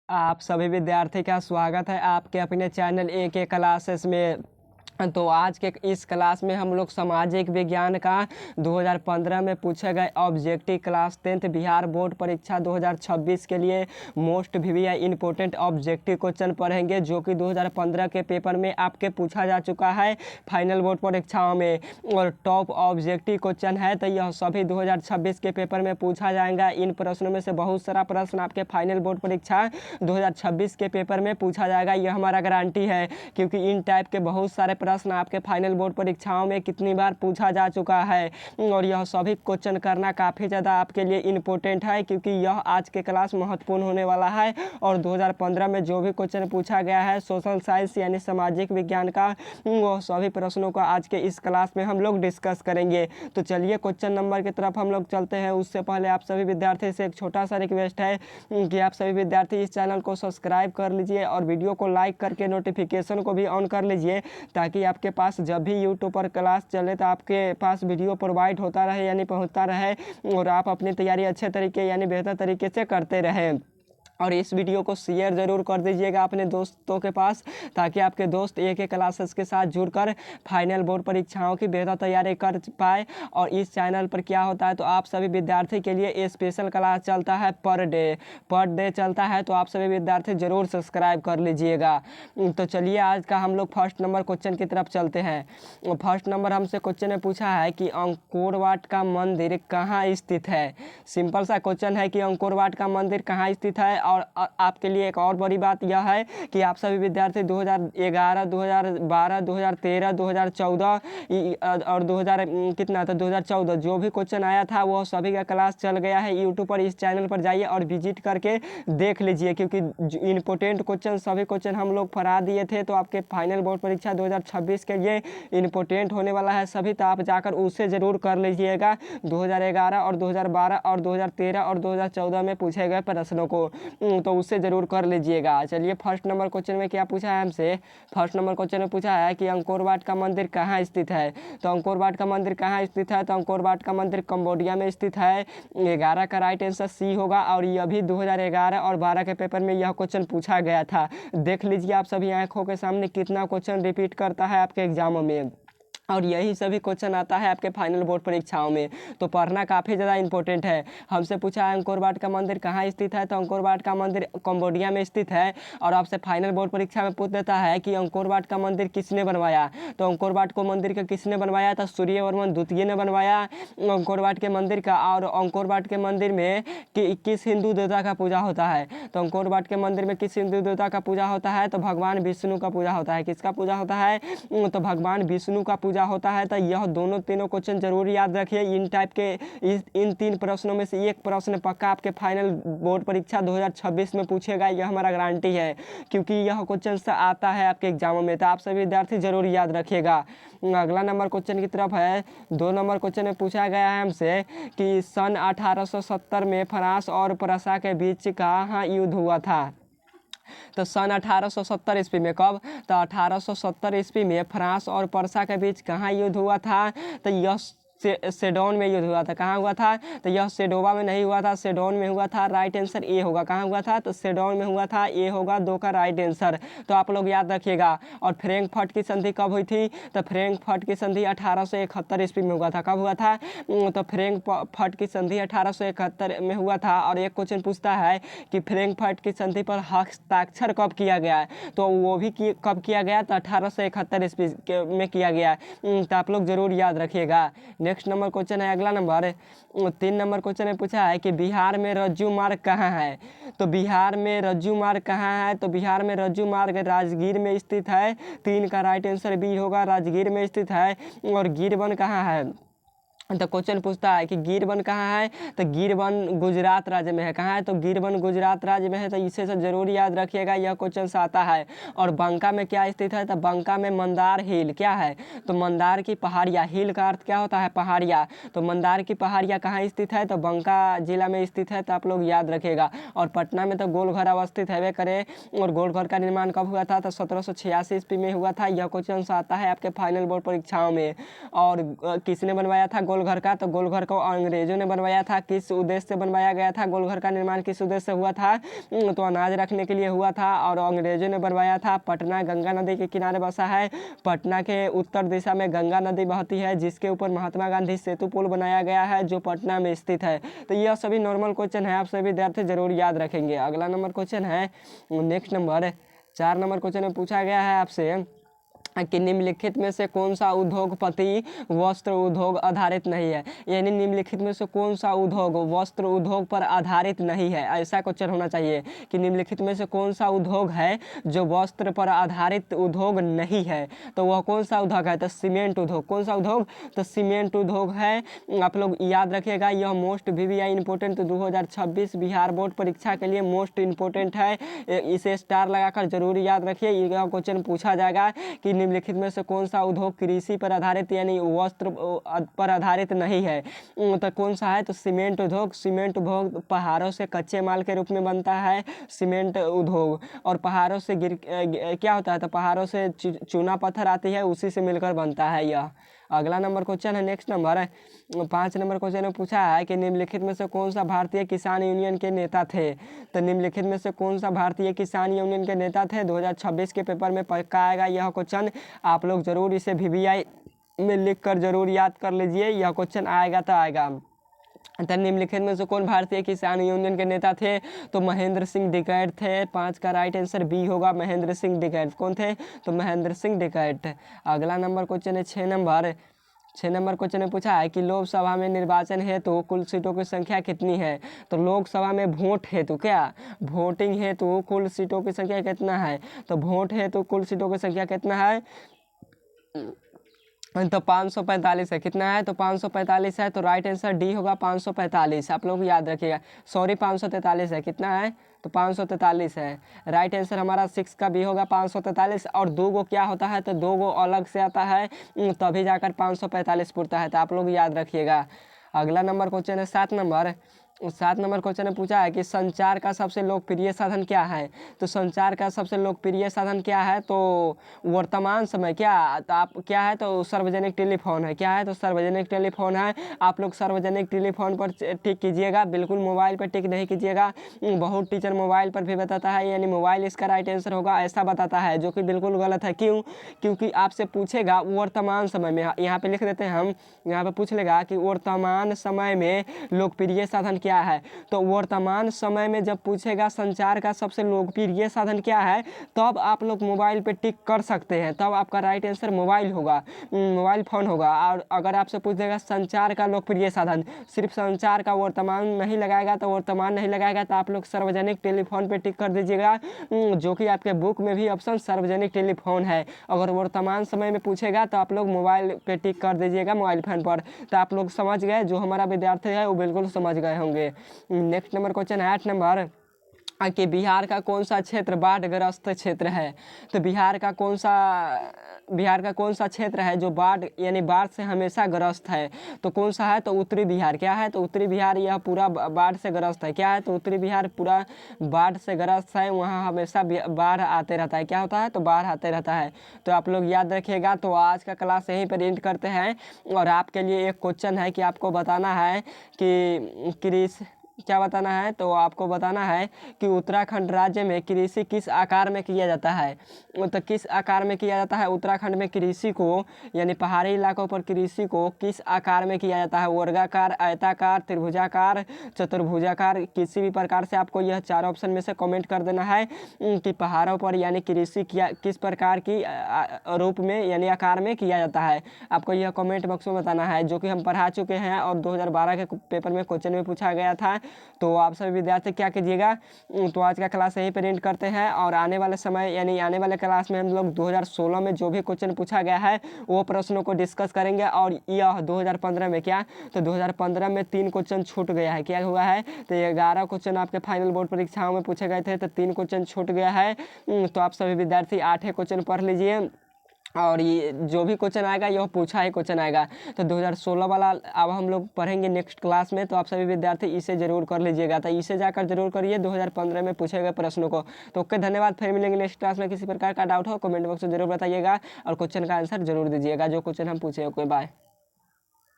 आप सभी विद्यार्थी का स्वागत है आपके अपने चैनल AK क्लासेस में। तो आज के इस क्लास में हम लोग सामाजिक विज्ञान का 2015 में पूछे गए objective class 10th Bihar board परीक्षा 2026 के लिए most VVI important objective question पढ़ेंगे, जो कि 2015 के पेपर में आपके पूछा जा चुका है फाइनल बोर्ड परीक्षाओं में। और टॉप ऑब्जेक्टिव क्वेश्चन है, तो यह सभी 2026 के पेपर में पूछा जाएगा। इन प्रश्नों में से बहुत सारा प्रश्न आपके फाइनल बोर्ड परीक्षा 2026 के पेपर में पूछा जाएगा, यह हमारा गारंटी है, क्योंकि इन टाइप के बहुत सारे प्रश्न आपके फाइनल बोर्ड परीक्षाओं में कितनी बार पूछा जा चुका है। और यह सभी क्वेश्चन करना काफ़ी ज़्यादा आपके लिए इम्पोर्टेंट है, क्योंकि यह आज के क्लास महत्वपूर्ण होने वाला है। और 2015 में जो भी क्वेश्चन पूछा गया है सोशल साइंस यानी सामाजिक विज्ञान का, वह सभी प्रश्नों को आज के इस क्लास में हम लोग डिस्कस करेंगे। तो चलिए क्वेश्चन नंबर की तरफ हम लोग चलते हैं। उससे पहले आप सभी विद्यार्थी से एक छोटा सा रिक्वेस्ट है कि आप सभी विद्यार्थी इस चैनल को सब्सक्राइब कर लीजिए और वीडियो को लाइक करके नोटिफिकेशन को भी ऑन कर लीजिए, ताकि आपके पास जब भी यूट्यूब पर क्लास चले तो आपके पास वीडियो प्रोवाइड होता रहे यानी पहुंचता रहे, और आप अपनी तैयारी अच्छे तरीके यानी बेहतर तरीके से करते रहें। और इस वीडियो को शेयर ज़रूर कर दीजिएगा अपने दोस्तों के पास, ताकि आपके दोस्त AK क्लासेस के साथ जुड़कर फाइनल बोर्ड परीक्षाओं की बेहतर तैयारी कर पाए। और इस चैनल पर क्या होता है, तो आप सभी विद्यार्थी के लिए स्पेशल क्लास चलता है, पर डे चलता है, तो आप सभी विद्यार्थी ज़रूर सब्सक्राइब कर लीजिएगा। तो चलिए आज का हम लोग फर्स्ट नंबर क्वेश्चन की तरफ चलते हैं। फर्स्ट नंबर हमसे क्वेश्चन ने पूछा है कि अंकोर वाट का मंदिर कहाँ स्थित है। सिंपल सा क्वेश्चन है कि अंकोर वाट का मंदिर कहाँ स्थित है। और आपके लिए एक और बड़ी बात यह है कि आप सभी विद्यार्थी 2011, 2012, 2013, 2014 और 2014 जो भी क्वेश्चन आया था वह सभी का क्लास चल गया है यूट्यूब पर। इस चैनल पर जाइए और विजिट करके देख लीजिए, क्योंकि इंपॉर्टेंट क्वेश्चन सभी क्वेश्चन हम लोग पढ़ा दिए थे। तो आपके फाइनल बोर्ड परीक्षा 2026 के लिए इंपॉर्टेंट होने वाला है सभी, तो आप जाकर उससे ज़रूर कर लीजिएगा 2011 और 2012 और 2013 और 2014 में पूछे गए प्रश्नों को, तो उससे ज़रूर कर लीजिएगा। चलिए फर्स्ट नंबर क्वेश्चन में क्या पूछा है हमसे। फर्स्ट नंबर क्वेश्चन में पूछा है कि अंकोर वाट का मंदिर कहाँ स्थित है। तो अंकोर वाट का मंदिर कहाँ स्थित है, तो अंकोर वाट का मंदिर कंबोडिया में स्थित है। 11 का राइट आंसर सी होगा। और यह भी 2011 और 12 के पेपर में यह क्वेश्चन पूछा गया था। देख लीजिए आप सभी आंखों के सामने कितना क्वेश्चन रिपीट करता है आपके एग्जामों में, और यही सभी क्वेश्चन आता है आपके फाइनल बोर्ड परीक्षाओं में। तो पढ़ना काफ़ी ज़्यादा इंपॉर्टेंट है। हमसे पूछा है अंकोर वाट का मंदिर कहाँ स्थित है, तो अंकोर वाट का मंदिर कंबोडिया में स्थित है। और आपसे फाइनल बोर्ड परीक्षा में पूछ देता है कि अंकोर वाट का मंदिर किसने बनवाया। तो अंकोर वाट को मंदिर का किसने बनवाया, तो सूर्यवर्मन द्वितीय ने बनवाया अंकोर वाट के मंदिर का। और अंकोर वाट के मंदिर में किस हिंदू देवता का पूजा होता है, तो अंकोर वाट के मंदिर में किस हिंदू देवता का पूजा होता है, तो भगवान विष्णु का पूजा होता है। किसका पूजा होता है, तो भगवान विष्णु का होता है। तो यह तीनों क्वेश्चन जरूर याद रखिए। इन टाइप के इन 3 प्रश्नों में से एक प्रश्न पक्का आपके फाइनल बोर्ड परीक्षा 2026 में पूछेगा, यह हमारा गारंटी है, क्योंकि यह क्वेश्चन से आता है आपके एग्जामों में। तो आप सभी विद्यार्थी जरूर याद रखिएगा। अगला नंबर क्वेश्चन की तरफ है। 2 नंबर क्वेश्चन में पूछा गया है हमसे कि सन 1870 में फ्रांस और प्रसा के बीच कहाँ युद्ध हुआ था। तो सन 1870 ईस्वी में, कब, तो 1870 ईस्वी में फ्रांस और प्रसा के बीच कहाँ युद्ध हुआ था, तो यह सेडोन में युद्ध हुआ था। कहाँ हुआ था, तो यह सेडोवा में नहीं हुआ था, सेडोन में हुआ था। राइट आंसर ए होगा। कहाँ हुआ था, तो सेडोन में हुआ था, ए होगा 2 का राइट आंसर। तो आप लोग याद रखिएगा। और फ्रैंकफर्ट की संधि कब हुई थी, तो फ्रैंकफर्ट की संधि 1871 ईस्वी में हुआ था। कब हुआ था, तो फ्रैंकफर्ट की संधि 1871 में हुआ था। और एक क्वेश्चन पूछता है कि फ्रैंकफर्ट की संधि पर हस्ताक्षर कब किया गया है, तो वो भी कब किया गया, तो 1871 ईस्वी में किया गया। तो आप लोग जरूर याद रखिएगा। नेक्स्ट नंबर क्वेश्चन है अगला नंबर 3 नंबर क्वेश्चन में पूछा है कि बिहार में रज्जू मार्ग कहाँ है। तो बिहार में रज्जू मार्ग कहाँ है, तो बिहार में रज्जू मार्ग राजगीर में स्थित है। 3 का राइट आंसर बी होगा, राजगीर में स्थित है। और गिरवन कहाँ है, तो क्वेश्चन पूछता है कि गिरवन कहाँ है, तो गिरवन गुजरात राज्य में है। कहाँ है, तो गिरवन गुजरात राज्य में है। तो इसे से जरूर याद रखिएगा, यह क्वेश्चन से आता है। और बंका में क्या स्थित है, तो बंका में मंदार हिल क्या है, तो मंदार की पहाड़िया। हिल का अर्थ क्या होता है, पहाड़िया। तो मंदार की पहाड़िया कहाँ स्थित है, तो बंका जिला में स्थित है। तो आप लोग याद रखिएगा। और पटना में तो गोलघर अवस्थित है करे। और गोलघर का निर्माण कब हुआ था, तो 1786 ईस्वी में हुआ था। यह क्वेश्चन से आता है आपके फाइनल बोर्ड परीक्षाओं में। और किसने बनवाया था गोलघर का, तो गोलघर को अंग्रेजों ने बनवाया था। किस उद्देश्य से बनवाया गया था? गोलघर का निर्माण किस उद्देश्य से हुआ था? तो अनाज रखने के लिए हुआ था और अंग्रेजों ने बनवाया था। पटना गंगा नदी के किनारे बसा है। पटना के उत्तर दिशा में गंगा नदी बहती है, जिसके ऊपर महात्मा गांधी सेतु पुल बनाया गया है, जो पटना में स्थित है। तो यह सभी नॉर्मल क्वेश्चन है, आप सभी विद्यार्थी जरूर याद रखेंगे। अगला नंबर क्वेश्चन है, नेक्स्ट नंबर 4 नंबर क्वेश्चन में पूछा गया है आपसे कि निम्नलिखित में से कौन सा उद्योगपति वस्त्र उद्योग आधारित नहीं है। यानी निम्नलिखित में से कौन सा उद्योग वस्त्र उद्योग पर आधारित नहीं है, ऐसा क्वेश्चन होना चाहिए कि निम्नलिखित में से कौन सा उद्योग है जो वस्त्र पर आधारित उद्योग नहीं है। तो वह कौन सा उद्योग है? तो सीमेंट उद्योग। कौन सा उद्योग? तो सीमेंट उद्योग है। आप लोग याद रखिएगा, यह most VVI important 2026 Bihar board परीक्षा के लिए मोस्ट इंपॉर्टेंट है। इसे स्टार लगाकर जरूर याद रखिए। यह क्वेश्चन पूछा जाएगा कि निम्नलिखित में से कौन सा उद्योग कृषि पर आधारित यानी वस्त्र पर आधारित नहीं है। तो कौन सा है? तो सीमेंट उद्योग। सीमेंट उद्योग पहाड़ों से कच्चे माल के रूप में बनता है सीमेंट उद्योग, और पहाड़ों से क्या होता है? तो पहाड़ों से चूना पत्थर आती है, उसी से मिलकर बनता है यह। अगला नंबर क्वेश्चन है, नेक्स्ट नंबर है 5 नंबर क्वेश्चन में पूछा है कि निम्नलिखित में से कौन सा भारतीय किसान यूनियन के नेता थे। तो निम्नलिखित में से कौन सा भारतीय किसान यूनियन के नेता थे? 2026 के पेपर में पक्का आएगा यह क्वेश्चन। आप लोग जरूर इसे VVI में लिख कर जरूर याद कर लीजिए, यह क्वेश्चन आएगा तो आएगा। तो निम्नलिखित में से कौन भारतीय किसान यूनियन के नेता थे? तो महेंद्र सिंह टिकैत थे। 5 का राइट आंसर बी होगा, महेंद्र सिंह टिकैत। कौन थे? तो महेंद्र सिंह टिकैत। अगला नंबर क्वेश्चन है 6 नंबर क्वेश्चन में पूछा है कि लोकसभा में निर्वाचन हेतु कुल सीटों की संख्या कितनी है। तो लोकसभा में वोट हेतु क्या वोटिंग हेतु कुल सीटों की संख्या कितना है? तो वोट हेतु कुल सीटों की संख्या कितना है? तो 545 है। कितना है? तो 545 है। तो राइट आंसर डी होगा 545। आप लोग याद रखिएगा, सॉरी 543 है। कितना है? तो 543 है। राइट आंसर हमारा 6 का भी होगा 543। और 2 गो क्या होता है? तो 2 गो अलग से आता है, तभी जाकर 545 पुरता है। तो आप लोग याद रखिएगा। अगला नंबर क्वेश्चन है 7 नंबर क्वेश्चन में पूछा है कि संचार का सबसे लोकप्रिय साधन क्या है। तो संचार का सबसे लोकप्रिय साधन क्या है? तो वर्तमान समय क्या तो आप क्या है? तो सार्वजनिक टेलीफोन है। क्या है? तो सार्वजनिक टेलीफोन है। आप लोग सार्वजनिक टेलीफोन पर टिक कीजिएगा, बिल्कुल मोबाइल पर टिक नहीं कीजिएगा। बहुत टीचर मोबाइल पर भी बताता है, यानी मोबाइल इसका राइट आंसर होगा ऐसा बताता है, जो कि बिल्कुल गलत है। क्यों? क्योंकि आपसे पूछेगा वर्तमान समय में, यहाँ पे लिख देते हैं हम, यहाँ पे पूछ लेगा कि वर्तमान समय में लोकप्रिय साधन क्या है। तो वर्तमान समय में जब पूछेगा संचार का सबसे लोकप्रिय साधन क्या है, तब आप लोग मोबाइल पे टिक कर सकते हैं, तब आपका राइट आंसर मोबाइल होगा, मोबाइल फ़ोन होगा। और अगर आपसे पूछ देगा संचार का लोकप्रिय साधन, सिर्फ संचार का वर्तमान नहीं लगाएगा तो वर्तमान नहीं लगाएगा, तो आप लोग सार्वजनिक टेलीफोन पे टिक कर दीजिएगा, जो कि आपके बुक में भी ऑप्शन सार्वजनिक टेलीफोन है। अगर वर्तमान समय में पूछेगा तो आप लोग मोबाइल पे टिक कर दीजिएगा, मोबाइल फ़ोन पर। तो आप लोग समझ गए, जो हमारा विद्यार्थी है वो बिल्कुल समझ गए होंगे। नेक्स्ट नंबर क्वेश्चन है 8 नंबर कि बिहार का कौन सा क्षेत्र बाढ़ग्रस्त क्षेत्र है। तो बिहार का कौन सा क्षेत्र है जो बाढ़ यानी बाढ़ से हमेशा ग्रस्त है। तो कौन सा है? तो उत्तरी बिहार। क्या है? तो उत्तरी बिहार यह पूरा बाढ़ से ग्रस्त है। क्या है? तो उत्तरी बिहार पूरा बाढ़ से ग्रस्त है, वहाँ हमेशा बाढ़ आते रहता है। क्या होता है? तो बाढ़ आते रहता है। तो आप लोग याद रखिएगा। तो आज का क्लास यहीं पर एंड करते हैं, और आपके लिए एक क्वेश्चन है कि आपको बताना है कि क्या बताना है? तो आपको बताना है कि उत्तराखंड राज्य में कृषि किस आकार में किया जाता है। तो किस आकार में किया जाता है उत्तराखंड में कृषि को, यानी पहाड़ी इलाकों पर कृषि को किस आकार में किया जाता है? वर्गाकार, आयताकार, त्रिभुजाकार, चतुर्भुजाकार। किसी भी प्रकार से आपको यह 4 ऑप्शन में से कमेंट कर देना है कि पहाड़ों पर यानी कृषि किस प्रकार की रूप में यानी आकार में किया जाता है। आपको यह कमेंट बॉक्स में बताना है, जो कि हम पढ़ा चुके हैं और 2012 के पेपर में क्वेश्चन में पूछा गया था। तो आप सभी विद्यार्थी क्या कीजिएगा, तो आज का क्लास यहीं पर एंड करते हैं, और आने वाले समय यानी आने वाले क्लास में हम लोग 2016 में जो भी क्वेश्चन पूछा गया है वो प्रश्नों को डिस्कस करेंगे। और यह 2015 में क्या, तो 2015 में 3 क्वेश्चन छूट गया है। क्या हुआ है? तो 11 क्वेश्चन आपके फाइनल बोर्ड परीक्षाओं में पूछे गए थे, तो 3 क्वेश्चन छूट गया है। तो आप सभी विद्यार्थी 8 क्वेश्चन पढ़ लीजिए, और ये जो भी क्वेश्चन आएगा यह पूछा ही क्वेश्चन आएगा। तो 2016 वाला अब हम लोग पढ़ेंगे नेक्स्ट क्लास में, तो आप सभी विद्यार्थी इसे जरूर कर लीजिएगा। तो इसे जाकर जरूर करिए 2015 में पूछे गए प्रश्नों को। तो ओके, धन्यवाद। फिर मिलेंगे नेक्स्ट क्लास में। किसी प्रकार का डाउट हो कमेंट बॉक्स में जरूर बताइएगा, और क्वेश्चन का आंसर जरूर दीजिएगा जो क्वेश्चन हम पूछे। Okay, bye.